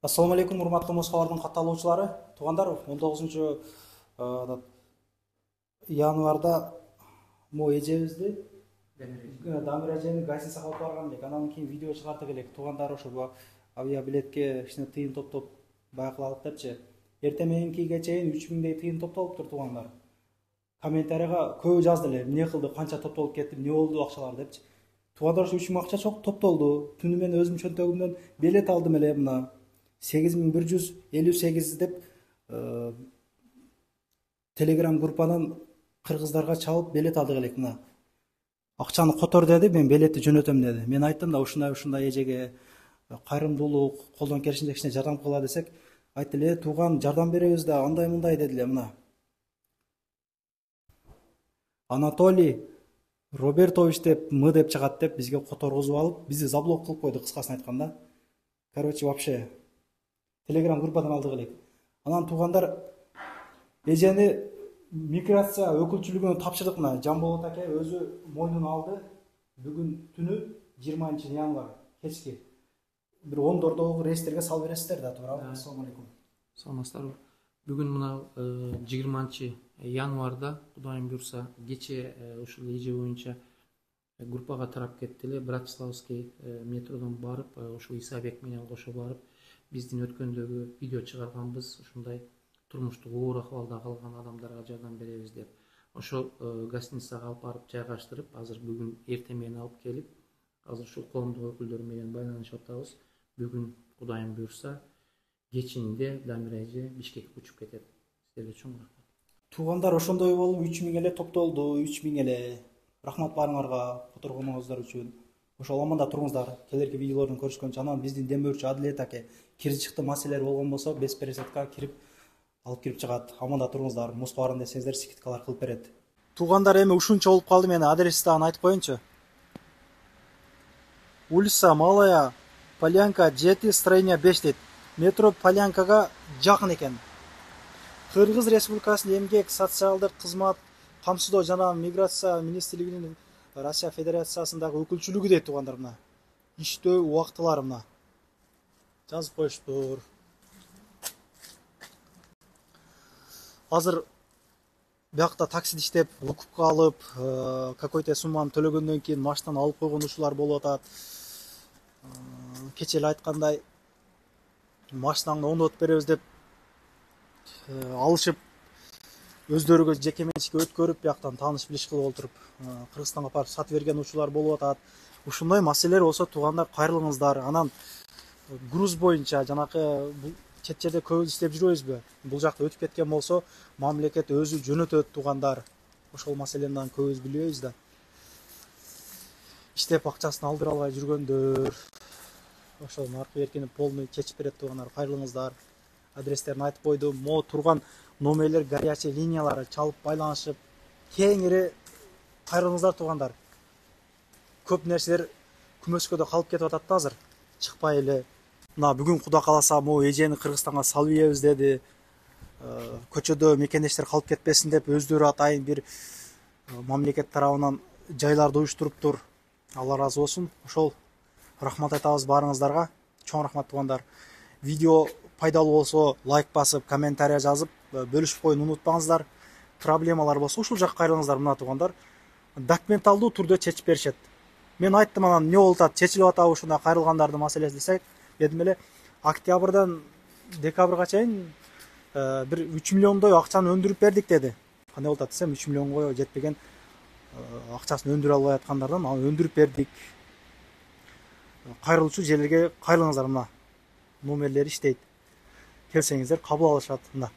Ассаламу алейкум, урматтуу музыкалардын катталуучулары. Туугандар, 19 январда эжебизди Дамир эжени гостиницага алып барган элек. Анан кийин видео чыгартып элек. Туугандар ошо авиабилетке кичине тыйын топтоп байкалалык депчи. Эртең мененкиге чейин 3000дей тыйын топтолуптур туугандар. Комментарийга көбү жазды эле, эмне кылды, канча топтолуп кетти, эмне болду акчалар депчи. Туугандар, 3000 акча чок топтолду. Түнү мен өзүм чөнтөгүмдөн билет алдым эле мына 8158 деп телеграм группанан кыргыздарга чалып билет алдык элек. Мына акчаны котор деди, мен билетти жөнөтөм деди. Мен айттым да ушундай эжеге кайрымдуулук, колдон келишинче кичине жардам кыла десек, айтты эле, тууган жардам беребиз да, андай мындай деди эле. Мына Анатолий Робертович деп деп чыгат деп бизге которгузуп алып, бизди заблок кылып койду, кыскасын айтканда. Короче, вообще телеграм группадан алдык элек. Анан туугандар, эжени миграция өкүлчүлүгүнө тапшырдык. Мына Жамболот аке өзү мойнуна алды. Бүгүн түнү 20 январь кечки бир 10дордогу рейстерге салып бересиздер да, туурабы? Ассаламу алейкум. Саламатсыздарбы. Бүгүн мына 20 январда Кудайым буйрса кече ушул эже боюнча группага тарап кетти эле. Братиславский метродон барып, ушул Исабек менен кошо барып, биздин өткөндөгү видео чыгарганбыз, ушундай турмуштук оор акыбалда калган адамдарга жардам беребиз деп. Ошол гостиницага алып барып жайгаштырып, азыр бүгүн эртең менен алып келип, азыр ушул коомдук өкүлдөр менен байланышып атабыз. Бүгүн Кудайым буйрса кечинде Дамир эже Бишкекке учуп кетет. Силерге чоң рахмат. Туугандар, ошондой болуп 3000 эле топтолду, 3000 эле. Рахмат баарыңарга которгонуңуздар үчүн. Ошол аманда туруңуздар. Келерки видеолордун көрүшкөнчө. Анан биздин демөөрчү Адилет аке кирип чыкты, маселелер болгон болсо беспересетка кирип алып кирип чыгат. Аманда туруңуздар. Музга барам десеңиздер, скидкалар кылып берет. Туугандар, эми ушунча болуп калды, мен адрести дагы айтып коеюнчу. Улица Малая Полянка 7, строение 5 дейт. Метро Полянкага жакын экен. Кыргыз Республикасынын эмгек, социалдык кызмат, камсыздоо жана миграция министрлигинин Россия Федерациясындагы өкүлчүлүгү дейт туугандар. Мына иштөө убактылары мына жазып коюштур. Азыр биякта таксиде иштеп, укупка алып, какой-то сумманы төлөгөндөн кийин машинадан алып койгон ушулар болуп атат. Кече эле айткандай, машинаңды оңдотуп беребиз деп алышып, өздөрүгө жеке менчикке өткөрүп, бияктан тааныш билиш кылып олтуруп, Кыргызстанга барып сатып берген учурлар болуп атат. Ушундай маселелер болсо туугандар, кайрылыңыздар. Анан груз боюнча жанакы чет жерде көп иштеп жүрбөйбүзбү? Бул жакта өтүп кеткен болсо, мамлекет өзү жөнөтөт туугандар. Ошол маселени дагы көбүбүз билбейбиз да. Иштеп акчасын алдыра албай жүргөндөр, ошол аркы беркини полный чечип берет туугандар. Кайрылыңыздар. Адрестерин айтып койдум. Мо турган номерлер, горячий линиялары чалып байланышып, кеңири кайрылыңыздар туугандар. Көп нерселер күмөскөдө калып кетип атат да азыр. Чыкпай эле. Мына бүгүн Куда кааласа эжени Кыргызстанга салып ийебиз деди. Көчөдө мекендештер калып кетпесин деп өздөрү атайын бир мамлекет тарабынан жайларды уюштуруптур. Алла ыраазы болсун. Ошол рахмат айтабыз баарыңыздарга. Чоң рахмат туугандар. Видео пайдалуу болсо лайк басып, комментарий жазып, бөлүшүп коюуну унутпаңыздар. Проблемалар болсо ушул жакка кайрылыңыздар. Мына туугандар, документалдуу түрдө чечип беришет. Мен айттым, анан эмне болуп атат, чечилип атабы ушундай кайрылгандардын маселеси десек, дедим эле, октябрдан декабрга чейин бир 3 миллиондой акчаны өндүрүп бердик деди. Кандай болуп атат десем, 3 миллионго жетпеген акчасын өндүрө албай аткандардан аны өндүрүп бердик. Кайрылуучу жерлерге кайрылыңыздар. Мына номерлери иштейт. Келсеңиздер кабыл алышат. Мына